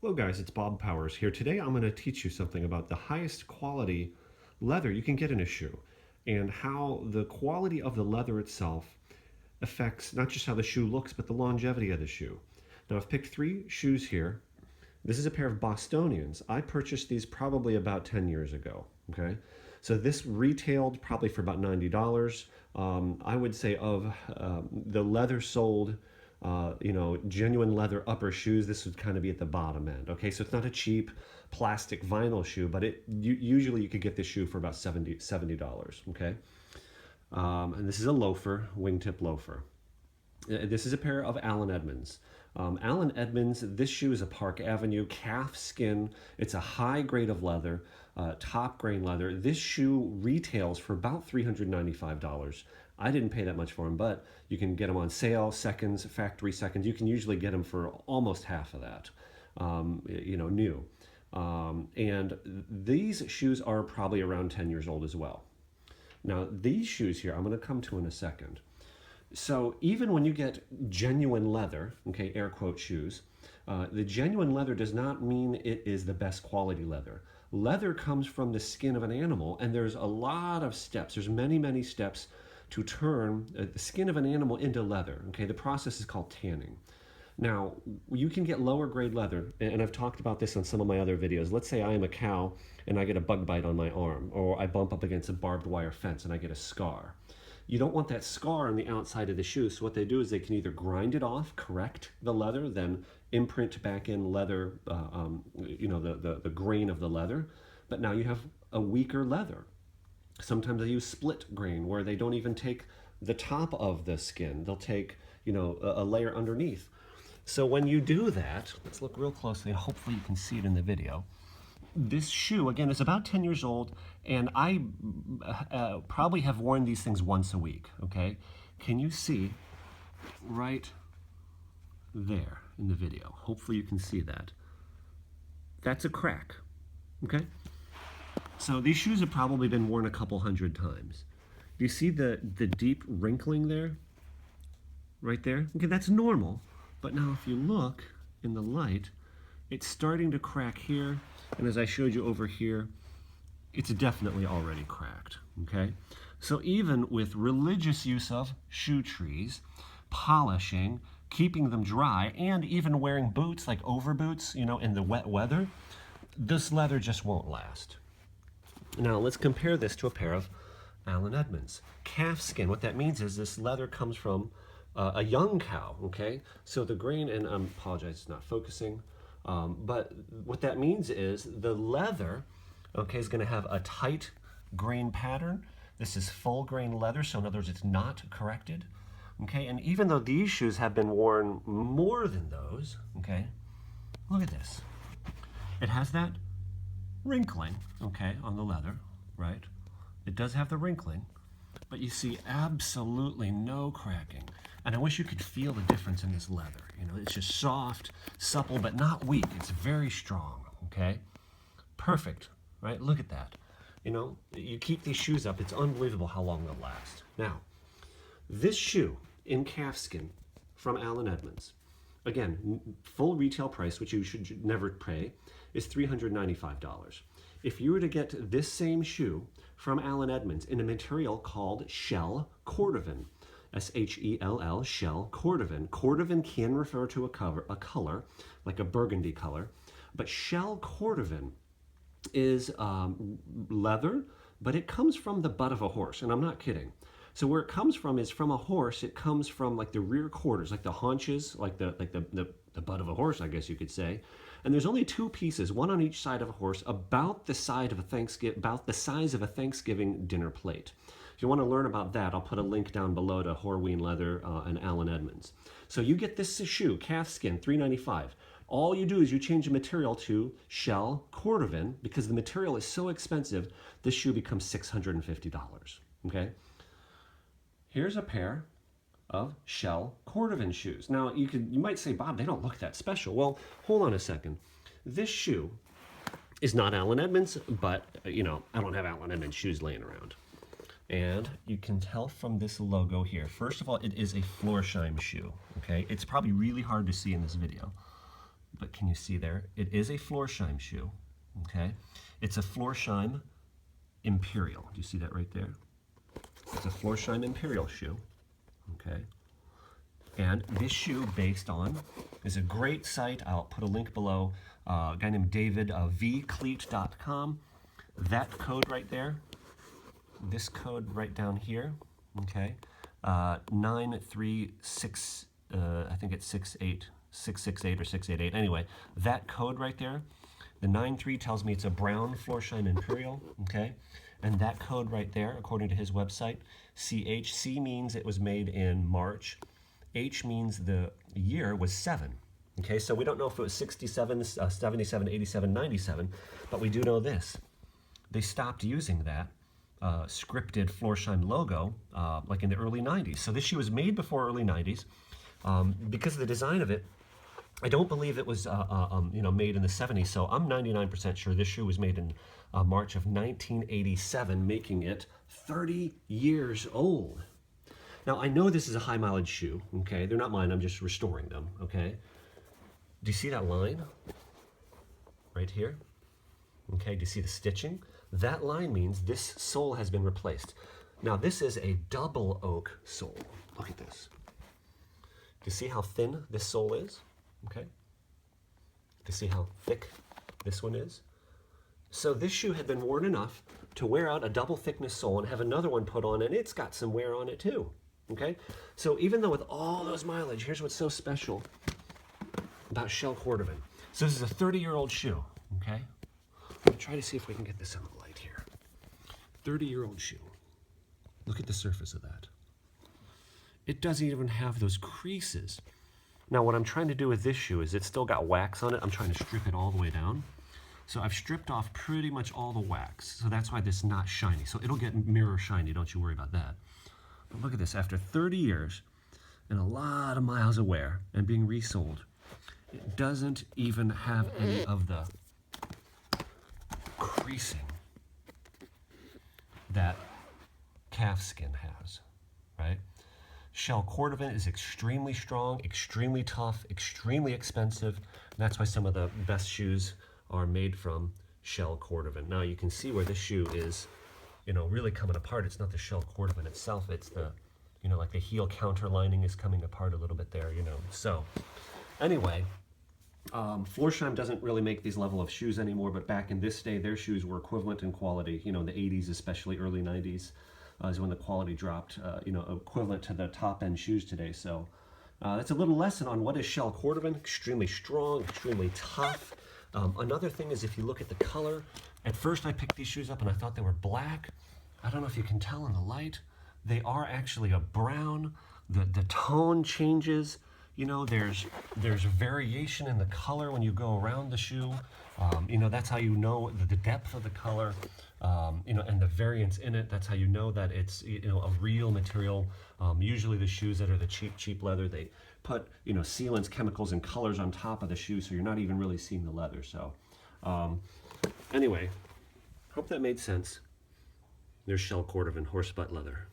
Hello guys, it's Bob Powers here. Today I'm going to teach you something about the highest quality leather you can get in a shoe and how the quality of the leather itself affects not just how the shoe looks but the longevity of the shoe. Now I've picked three shoes here. This is a pair of Bostonians. I purchased these probably about 10 years ago, okay? So this retailed probably for about $90. I would say of the leather sold genuine leather upper shoes, this would kind of be at the bottom end. Okay, so it's not a cheap plastic vinyl shoe, but usually you could get this shoe for about $70. Okay, and this is a loafer, wingtip loafer. This is a pair of Allen Edmonds. Allen Edmonds, this shoe is a Park Avenue calfskin. It's a high grade of leather, top grain leather. This shoe retails for about $395. I didn't pay that much for them, but you can get them on sale, seconds, factory seconds. You can usually get them for almost half of that, new. And these shoes are probably around 10 years old as well. Now, these shoes here, I'm going to come to in a second. So even when you get genuine leather, okay, air quote shoes, the genuine leather does not mean it is the best quality leather. Leather comes from the skin of an animal, and there's a lot of steps. There's many, many steps to turn the skin of an animal into leather. Okay, the process is called tanning. Now, you can get lower grade leather, and I've talked about this on some of my other videos. Let's say I am a cow and I get a bug bite on my arm, or I bump up against a barbed wire fence and I get a scar. You don't want that scar on the outside of the shoe, so what they do is they can either grind it off, correct the leather, then imprint back in leather, the grain of the leather, but now you have a weaker leather. Sometimes they use split grain where they don't even take the top of the skin. They'll take, a layer underneath. So when you do that, let's look real closely and hopefully you can see it in the video. This shoe, again, is about 10 years old, and I probably have worn these things once a week, okay? Can you see right there in the video? Hopefully you can see that. That's a crack, okay? So these shoes have probably been worn a couple hundred times. Do you see the deep wrinkling there? Right there? Okay, that's normal. But now if you look in the light, it's starting to crack here. And as I showed you over here, it's definitely already cracked, okay? So even with religious use of shoe trees, polishing, keeping them dry, and even wearing boots like overboots, in the wet weather, this leather just won't last. Now let's compare this to a pair of Allen Edmonds. Calfskin, what that means is this leather comes from a young cow, okay? So the grain, and I apologize, it's not focusing, but what that means is the leather, okay, is gonna have a tight grain pattern. This is full grain leather, so in other words, it's not corrected, okay? And even though these shoes have been worn more than those, okay, look at this. It has that wrinkling, okay, on the leather, right? It does have the wrinkling, but you see absolutely no cracking. And I wish you could feel the difference in this leather. It's just soft, supple, but not weak. It's very strong, okay? Perfect, right? Look at that. You keep these shoes up, it's unbelievable how long they'll last. Now, this shoe in calfskin from Allen Edmonds, again, full retail price, which you should never pay, is $395. If you were to get this same shoe from Allen Edmonds in a material called Shell Cordovan, S-H-E-L-L, Shell Cordovan. Cordovan can refer to a color, like a burgundy color, but Shell Cordovan is leather, but it comes from the butt of a horse, and I'm not kidding. So where it comes from is from a horse. It comes from like the rear quarters, like the haunches, like the butt of a horse, I guess you could say. And there's only two pieces, one on each side of a horse, about the size of a Thanksgiving dinner plate. If you want to learn about that, I'll put a link down below to Horween Leather and Allen Edmonds. So you get this shoe, calfskin, $395. All you do is you change the material to Shell Cordovan, because the material is so expensive, this shoe becomes $650, okay? Here's a pair of Shell Cordovan shoes. Now, you might say, Bob, they don't look that special. Well, hold on a second. This shoe is not Allen Edmonds, but, I don't have Allen Edmonds shoes laying around. And you can tell from this logo here. First of all, it is a Florsheim shoe, okay? It's probably really hard to see in this video. but can you see there? It is a Florsheim shoe, okay? It's a Florsheim Imperial. Do you see that right there? It's a Florsheim Imperial shoe, okay? And this shoe, based on, is a great site. I'll put a link below. A guy named David, vcleat.com. That code right there, this code right down here, okay? 936, I think it's 668 or 688. Anyway, that code right there, the 93 tells me it's a brown Florsheim Imperial, okay? And that code right there, according to his website, CHC means it was made in March. H means the year was 7. Okay, so we don't know if it was 67, 77, 87, 97, but we do know this. They stopped using that scripted Florsheim logo like in the early 90s. So this shoe was made before early 90s. Because of the design of it, I don't believe it was made in the 70s, so I'm 99% sure this shoe was made in March of 1987, making it 30 years old. Now, I know this is a high mileage shoe, okay? They're not mine, I'm just restoring them, okay? Do you see that line right here? Okay, do you see the stitching? That line means this sole has been replaced. Now, this is a double oak sole. Look at this. Do you see how thin this sole is? Okay. Do you see how thick this one is? So this shoe had been worn enough to wear out a double thickness sole and have another one put on, and it's got some wear on it too. Okay? So even though with all those mileage, here's what's so special about Shell Cordovan. So this is a 30-year-old shoe, okay? I'm gonna try to see if we can get this in the light here. 30-year-old shoe. Look at the surface of that. It doesn't even have those creases. Now what I'm trying to do with this shoe is it's still got wax on it. I'm trying to strip it all the way down. So I've stripped off pretty much all the wax. So that's why this is not shiny. So it'll get mirror shiny, don't you worry about that. But look at this, after 30 years and a lot of miles of wear and being resold, it doesn't even have any of the creasing that Calfskin has, right? Shell Cordovan is extremely strong, extremely tough, extremely expensive. That's why some of the best shoes are made from Shell Cordovan. Now you can see where this shoe is, really coming apart. It's not the Shell Cordovan itself, it's the, like the heel counter lining is coming apart a little bit there, So anyway, Florsheim doesn't really make these level of shoes anymore, but back in this day, their shoes were equivalent in quality, in the 80s, especially early 90s. Is when the quality dropped, equivalent to the top-end shoes today. So that's a little lesson on what is Shell Cordovan. Extremely strong, extremely tough. Another thing is if you look at the color, at first I picked these shoes up and I thought they were black. I don't know if you can tell in the light. They are actually a brown. The tone changes. There's variation in the color when you go around the shoe. That's how you know the depth of the color. And the variance in it, that's how you know that it's, a real material. Usually the shoes that are the cheap leather, they put, sealants, chemicals, and colors on top of the shoe, so you're not even really seeing the leather. So anyway, hope that made sense. There's Shell Cordovan horse butt leather.